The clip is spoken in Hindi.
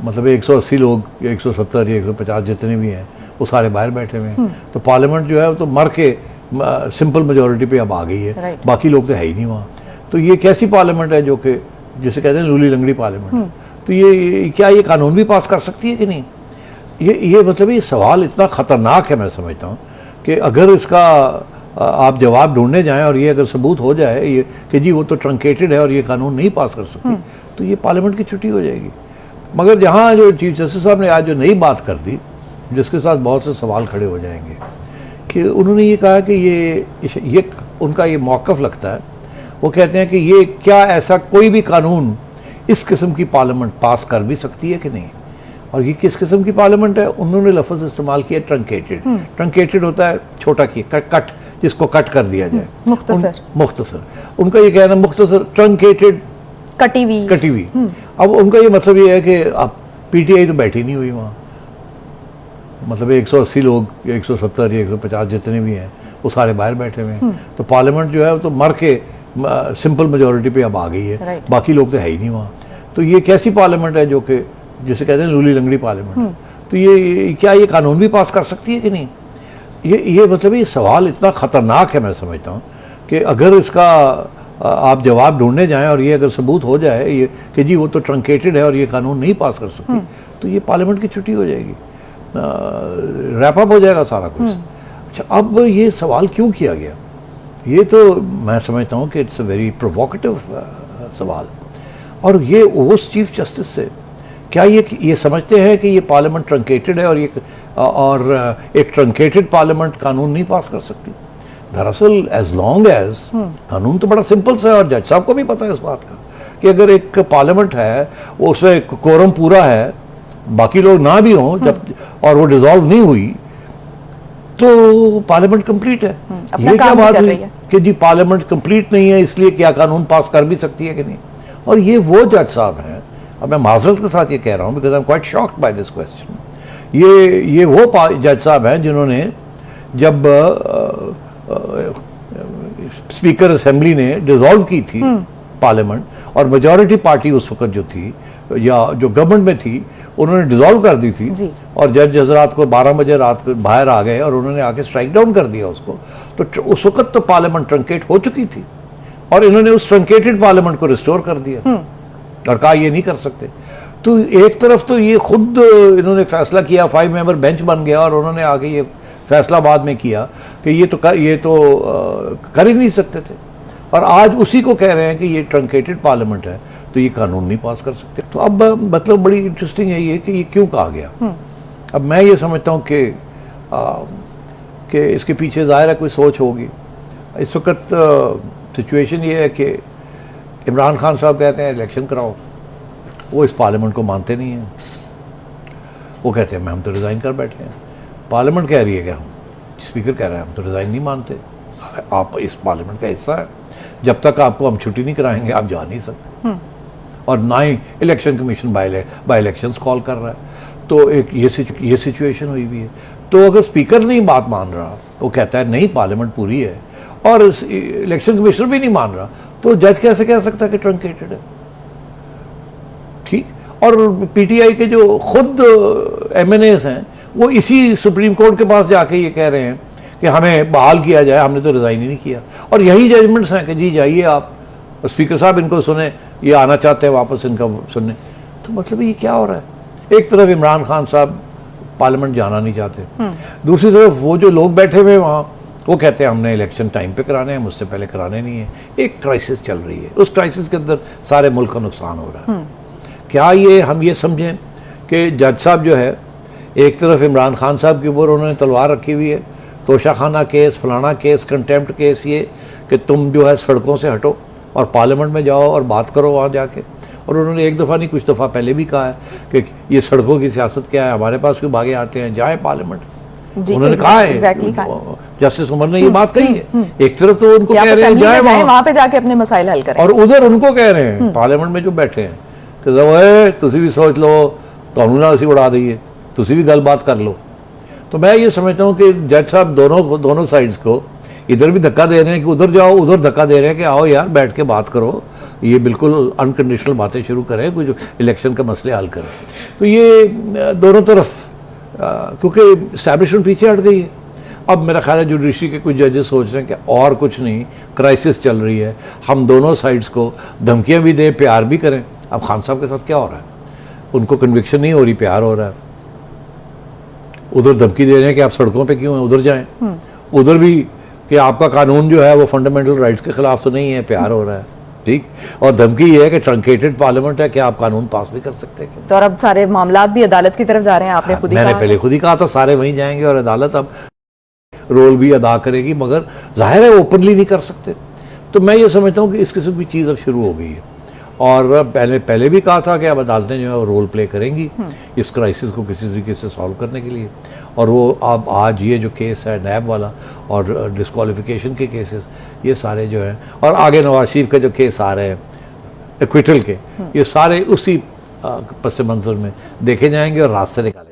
मतलब 180 लोग या 170 या 150 जितने भी हैं वो सारे बाहर बैठे हुए हैं। तो पार्लियामेंट जो है वो तो मर के सिंपल मेजोरिटी पे अब आ गई है, बाकी लोग तो है ही नहीं वहाँ। तो ये कैसी पार्लियामेंट है जो कि जिसे कहते हैं लूली लंगड़ी पार्लियामेंट। तो ये क्या ये कानून भी पास कर सकती है कि नहीं? ये मतलब ये सवाल इतना ख़तरनाक है, मैं समझता हूँ कि अगर इसका आप जवाब ढूंढने जाएं और ये अगर सबूत हो जाए ये कि जी वो तो ट्रंकेटेड है और ये कानून नहीं पास कर सकती, तो ये पार्लियामेंट की छुट्टी हो जाएगी। मगर जहाँ जो चीफ जस्टिस साहब ने आज जो नई बात कर दी, जिसके साथ बहुत से सवाल खड़े हो जाएंगे, कि उन्होंने ये कहा कि ये उनका ये मौक़िफ़ लगता है, वो कहते हैं कि ये क्या ऐसा कोई भी कानून इस किस्म की पार्लियामेंट पास कर भी सकती है कि नहीं। और ये किस किस्म की पार्लियामेंट है? उन्होंने लफ्ज़ इस्तेमाल किया ट्रंकेटेड। ट्रंकेटेड होता है छोटा किया, कट, जिसको कट कर दिया जाए, मुख्तसर। उनका ये कहना मुख्तसर, ट्रंकेटेड, कटी हुई। अब उनका ये मतलब ये है कि अब पीटीआई तो बैठी नहीं हुई वहाँ, मतलब 180 लोग या 170 या 150 जितने भी हैं वो सारे बाहर बैठे हुए हैं। तो पार्लियामेंट जो है वो तो मर के सिंपल मेजोरिटी पे अब आ गई है, बाकी लोग तो है ही नहीं वहाँ। तो ये कैसी पार्लियामेंट है जो कि जिसे कहते हैं लूली लंगड़ी पार्लियामेंट। तो ये क्या ये कानून भी पास कर सकती है कि नहीं? ये मतलब ये सवाल इतना ख़तरनाक है, मैं समझता हूँ कि अगर इसका आप जवाब ढूंढने जाएं और ये अगर सबूत हो जाए ये कि जी वो तो ट्रंकेटेड है और ये कानून नहीं पास कर सकती, तो ये पार्लियामेंट की छुट्टी हो जाएगी, रैपअप हो जाएगा सारा कुछ। अच्छा, अब ये सवाल क्यों किया गया? ये तो मैं समझता हूँ कि इट्स अ वेरी प्रोवोकेटिव सवाल। और ये उस चीफ जस्टिस से क्या ये समझते हैं कि ये पार्लियामेंट ट्रंकेटेड है और एक ट्रंकेटेड पार्लियामेंट कानून नहीं पास कर सकती? दरअसल एज लॉन्ग एज कानून तो बड़ा सिंपल सा है और जज साहब को भी पता है इस बात का कि अगर एक पार्लियामेंट है वो उसमें कोरम पूरा है, बाकी लोग ना भी हों जब और वो डिसॉल्व नहीं हुई, तो पार्लियामेंट कंप्लीट है। ये क्या बात हुई कि जी पार्लियामेंट कंप्लीट नहीं है इसलिए क्या कानून पास कर भी सकती है कि नहीं? और ये वो जज साहब हैं, अब मैं माजरत के साथ ये कह रहा हूँ because I am quite shocked by this question, ये वो जज साहब हैं जिन्होंने जब स्पीकर असेंबली ने डिसॉल्व की थी पार्लियामेंट और मेजॉरिटी पार्टी उस वक्त जो थी या जो गवर्नमेंट में थी उन्होंने डिसॉल्व कर दी थी और जज हजरात को 12 बजे रात को बाहर आ गए और उन्होंने आके स्ट्राइक डाउन कर दिया उसको। तो उस वक्त तो पार्लियामेंट ट्रंकेट हो चुकी थी और इन्होंने उस ट्रंकेटेड पार्लियामेंट को रिस्टोर कर दिया और कहा ये नहीं कर सकते। तो एक तरफ तो ये खुद इन्होंने फैसला किया, 5 मेंबर बेंच बन गया और उन्होंने आगे ये फैसला बाद में किया कि ये तो कर ही नहीं सकते थे, और आज उसी को कह रहे हैं कि ये ट्रंकेटेड पार्लियामेंट है तो ये कानून नहीं पास कर सकते। तो अब मतलब बड़ी इंटरेस्टिंग है ये कि ये क्यों कहा गया। अब मैं ये समझता हूँ कि इसके पीछे ज़ाहिर है कोई सोच होगी। इस वक्त सिचुएशन ये है कि इमरान खान साहब कहते हैं इलेक्शन कराओ, वो इस पार्लियामेंट को मानते नहीं हैं। वो कहते हैं हम तो रिज़ाइन कर बैठे हैं। पार्लियामेंट कह रही है कि हम, स्पीकर कह रहे हैं हम तो रिज़ाइन नहीं मानते, आप इस पार्लियामेंट का हिस्सा है, जब तक आपको हम छुट्टी नहीं कराएंगे आप जा नहीं सकते। और ना ही election commission by elections call कर रहा है। तो एक ये सिचुएशन हुई हुई है। तो अगर स्पीकर नहीं बात मान रहा, वो कहता है नहीं पार्लियामेंट पूरी है, और इलेक्शन कमीशनर भी नहीं मान रहा, तो जज कैसे कह सकता है कि ट्रंकेटेड है? ठीक। और पीटीआई के जो खुद एमएनएस हैं वो इसी सुप्रीम कोर्ट के पास जाके ये कह रहे हैं कि हमें बहाल किया जाए, हमने तो रिज़ाइन ही नहीं किया। और यही जजमेंट्स हैं कि जी जाइए आप, स्पीकर साहब इनको सुने, ये आना चाहते हैं वापस इनका सुनने। तो मतलब ये क्या हो रहा है? एक तरफ इमरान खान साहब पार्लियामेंट जाना नहीं चाहते, दूसरी तरफ वो जो लोग बैठे हुए वहाँ वो कहते हैं हमने इलेक्शन टाइम पे कराने हैं, मुझसे पहले कराने नहीं है। एक क्राइसिस चल रही है, उस क्राइसिस के अंदर सारे मुल्क का नुकसान हो रहा है। क्या हम ये समझें कि जज साहब जो है एक तरफ इमरान खान साहब के ऊपर उन्होंने तलवार रखी हुई है, तोशाखाना केस, फलाना केस, कंटेम्प्ट केस, ये कि तुम जो है सड़कों से हटो और पार्लियामेंट में जाओ और बात करो वहाँ जाके। और उन्होंने एक दफ़ा नहीं कुछ दफ़ा पहले भी कहा है कि ये सड़कों की सियासत क्या है, हमारे पास क्यों भागे आते हैं, जाए पार्लियामेंट। उन्होंने कहा है, जस्टिस उमर ने ये बात कही है। एक तरफ तो उनको कह रहे हैं जाए वहाँ पे जाके अपने मसाइल हल करें, और उधर उनको कह रहे हैं पार्लियामेंट में जो बैठे हैं कि तुसी भी सोच लो, तुहानू ना असीं उड़ा दईए, तुसी भी गल बात कर लो। तो मैं ये समझता हूँ कि जज साहब दोनों साइड्स को इधर भी धक्का दे रहे हैं कि उधर जाओ, उधर धक्का दे रहे हैं कि आओ यार बैठ के बात करो, ये बिल्कुल अनकंडीशनल बातें शुरू करें, कोई जो इलेक्शन का मसले हल करें। तो ये दोनों तरफ क्योंकि इस्टेब्लिशमेंट पीछे हट गई है। अब मेरा ख्याल है जुडिशरी के कुछ जजेस सोच रहे हैं कि और कुछ नहीं, क्राइसिस चल रही है, हम दोनों साइड्स को धमकियां भी दें, प्यार भी करें। अब खान साहब के साथ क्या हो रहा है, उनको कन्विक्शन नहीं हो रही, प्यार हो रहा है। उधर धमकी दे रहे हैं कि आप सड़कों पे क्यों हैं, उधर जाएं। उधर भी कि आपका कानून जो है वो फंडामेंटल राइट्स के खिलाफ तो नहीं है, प्यार हो रहा है, ठीक। और धमकी ये है कि ट्रंकेटेड पार्लियामेंट है कि आप कानून पास भी कर सकते हैं। तो और अब सारे मामलात भी अदालत की तरफ जा रहे हैं, आपने खुद ही मैंने कहा। पहले खुद ही कहा था सारे वहीं जाएंगे और अदालत अब रोल भी अदा करेगी, मगर जाहिर है ओपनली नहीं कर सकते। तो मैं ये समझता हूँ कि इस किस्म की चीज़ अब शुरू हो गई है। और पहले भी कहा था कि अब अदालतें जो है वो रोल प्ले करेंगी इस क्राइसिस को किसी तरीके से सॉल्व करने के लिए। और वो अब आज ये जो केस है नैब वाला और डिस्क्वालिफिकेशन के केसेस, ये सारे जो हैं, और आगे नवाज शरीफ का जो केस आ रहे हैं एक्विटल के, ये सारे उसी पस मंज़र में देखे जाएंगे और रास्ते निकाले